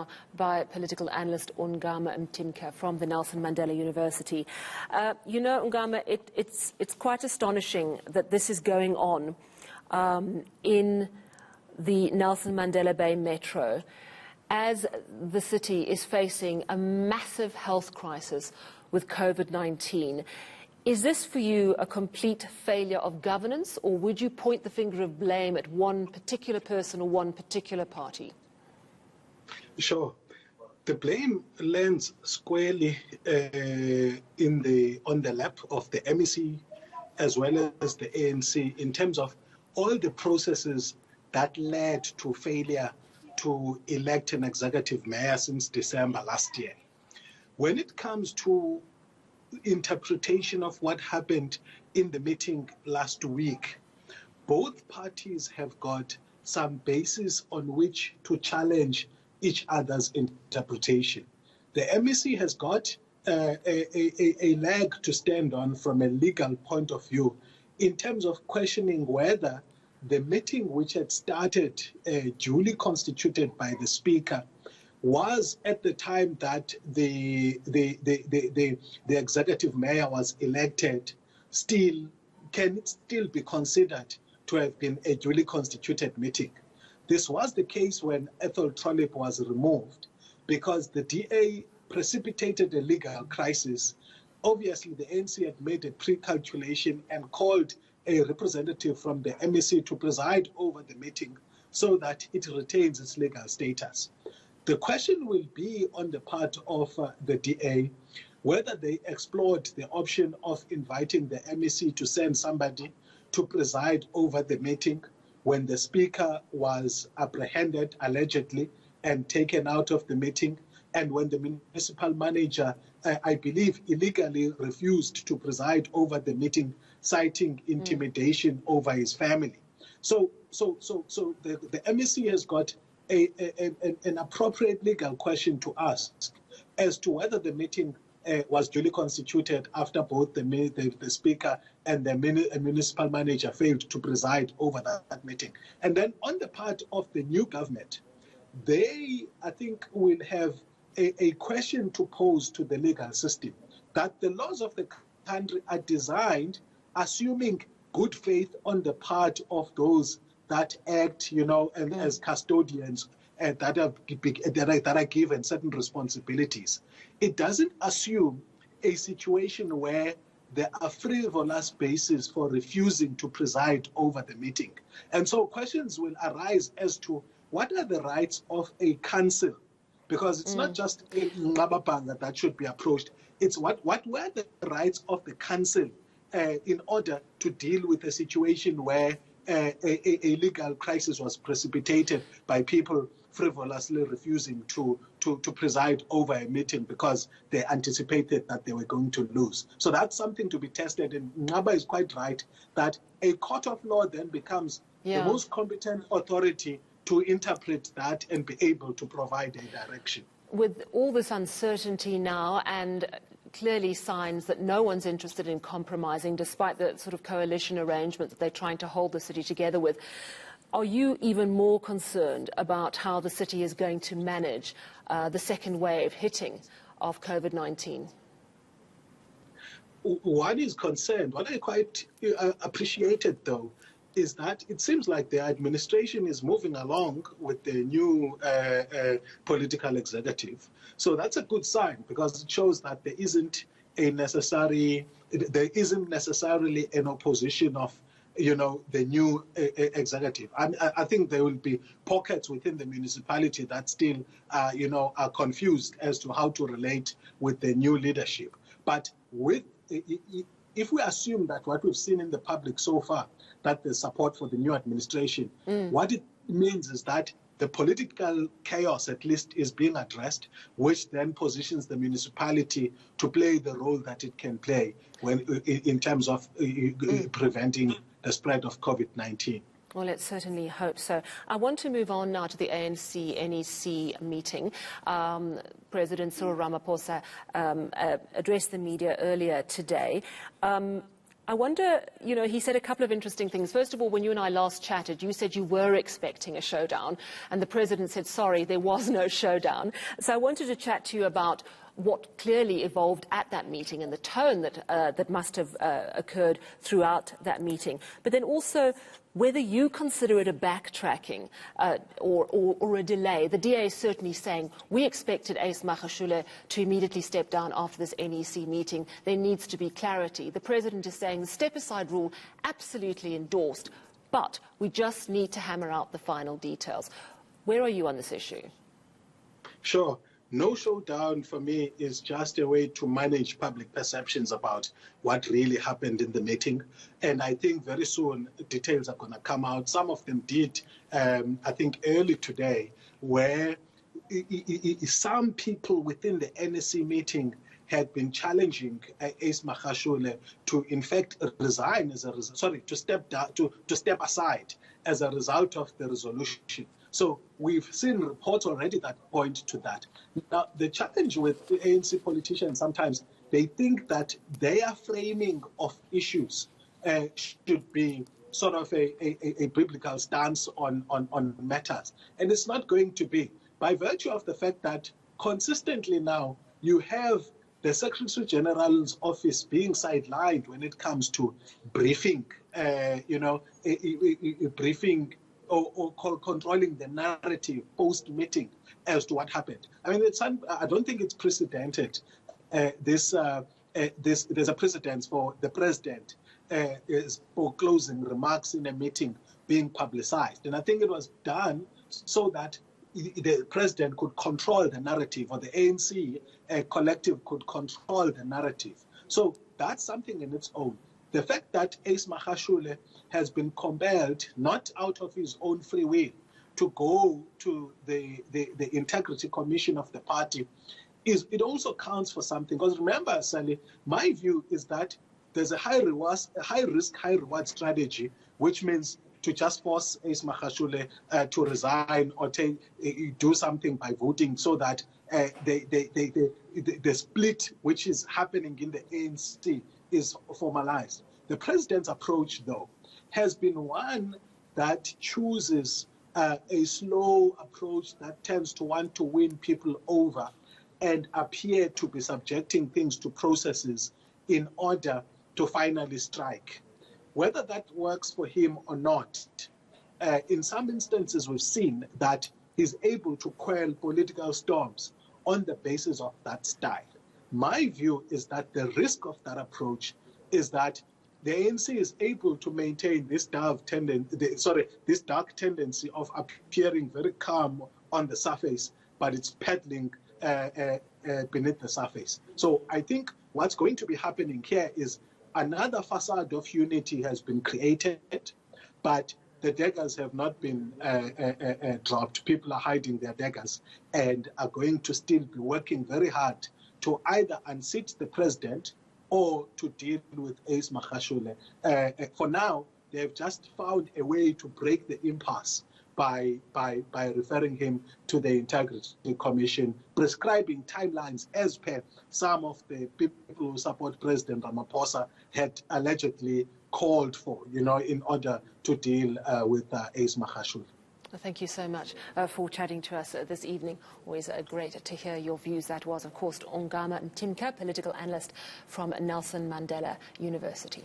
now by political analyst Ongama Mtimka from the Nelson Mandela University. Ongama, it's quite astonishing that this is going on in the Nelson Mandela Bay metro as the city is facing a massive health crisis with COVID-19. Is this for you a complete failure of governance, or would you point the finger of blame at one particular person or one particular party? Sure. The blame lands squarely on the lap of the NEC as well as the ANC in terms of all the processes that led to failure to elect an executive mayor since December last year. When it comes to interpretation of what happened in the meeting last week, both parties have got some basis on which to challenge each other's interpretation. The NEC has got a leg to stand on from a legal point of view in terms of questioning whether the meeting, which had started duly constituted by the Speaker, was at the time that the executive mayor was elected, can it still be considered to have been a duly constituted meeting? This was the case when Ethel Trollip was removed, because the DA precipitated a legal crisis. Obviously, the ANC had made a pre-calculation and called a representative from the NEC to preside over the meeting so that it retains its legal status. The question will be on the part of the DA whether they explored the option of inviting the NEC to send somebody to preside over the meeting when the Speaker was apprehended, allegedly, and taken out of the meeting, and when the municipal manager, I believe, illegally refused to preside over the meeting, citing intimidation over his family. So the NEC has got an appropriate legal question to ask as to whether the meeting was duly constituted after both the Speaker and the municipal manager failed to preside over that meeting. And then on the part of the new government, they, I think, will have a question to pose to the legal system, that the laws of the country are designed assuming good faith on the part of those that act, and as custodians that are given certain responsibilities. It doesn't assume a situation where there are frivolous bases for refusing to preside over the meeting. And so questions will arise as to what are the rights of a council, because it's not just a Ngababanga that should be approached. It's what were the rights of the council in order to deal with a situation where a legal crisis was precipitated by people frivolously refusing to preside over a meeting because they anticipated that they were going to lose. So that's something to be tested, and Ngaba is quite right that a court of law then becomes the most competent authority to interpret that and be able to provide a direction. With all this uncertainty now and clearly signs that no one's interested in compromising despite the sort of coalition arrangement that they're trying to hold the city together with, are you even more concerned about how the city is going to manage the second wave hitting of COVID-19? One is concerned. What I quite appreciated, though, is that it seems like the administration is moving along with the new political executive. So that's a good sign, because it shows that there isn't necessarily an opposition of the new executive. I think there will be pockets within the municipality that still are confused as to how to relate with the new leadership. But if we assume that what we've seen in the public so far, that there's support for the new administration, what it means is that the political chaos at least is being addressed, which then positions the municipality to play the role that it can play in terms of preventing the spread of COVID-19. Well, let's certainly hope so. I want to move on now to the ANC NEC meeting. President Cyril Ramaphosa addressed the media earlier today. I wonder, you know, he said a couple of interesting things. First of all, when you and I last chatted, you said you were expecting a showdown, and the president said, sorry, there was no showdown. So I wanted to chat to you about what clearly evolved at that meeting and the tone that must have occurred throughout that meeting. But then also whether you consider it a backtracking or a delay. The DA is certainly saying we expected Ace Magashule to immediately step down after this NEC meeting. There needs to be clarity. The president is saying the step-aside rule absolutely endorsed, but we just need to hammer out the final details. Where are you on this issue? Sure. No showdown for me is just a way to manage public perceptions about what really happened in the meeting. And I think very soon details are going to come out. Some of them did, I think, early today, where some people within the NEC meeting had been challenging Ace Magashule to, in fact, resign as a result, to step down, to step aside as a result of the resolution. So we've seen reports already that point to that. Now, the challenge with the ANC politicians, sometimes they think that their framing of issues should be sort of a biblical stance on matters. And it's not going to be. By virtue of the fact that consistently now you have the Secretary General's office being sidelined when it comes to briefing, briefing or controlling the narrative post-meeting as to what happened. I mean, I don't think it's precedented. There's a precedence for the president for closing remarks in a meeting being publicized. And I think it was done so that the president could control the narrative, or the ANC collective could control the narrative. So that's something in its own. The fact that Ace Magashule has been compelled, not out of his own free will, to go to the Integrity Commission of the party, it also counts for something. Because remember, Sally, my view is that there's a high risk, high reward strategy, which means to just force Ace Magashule to resign or do something by voting so that the split which is happening in the ANC is formalized. The president's approach, though, has been one that chooses a slow approach that tends to want to win people over and appear to be subjecting things to processes in order to finally strike. Whether that works for him or not, in some instances we've seen that he's able to quell political storms on the basis of that style. My view is that the risk of that approach is that the ANC is able to maintain this dark tendency of appearing very calm on the surface, but it's peddling beneath the surface. So I think what's going to be happening here is another facade of unity has been created, but the daggers have not been dropped. People are hiding their daggers and are going to still be working very hard to either unseat the president or to deal with Ace Magashule. For now, they've just found a way to break the impasse by referring him to the Integrity Commission, prescribing timelines as per some of the people who support President Ramaphosa had allegedly called for, in order to deal with Ace Magashule. Thank you so much for chatting to us this evening. Always great to hear your views. That was, of course, Ongama Mtimka, political analyst from Nelson Mandela University.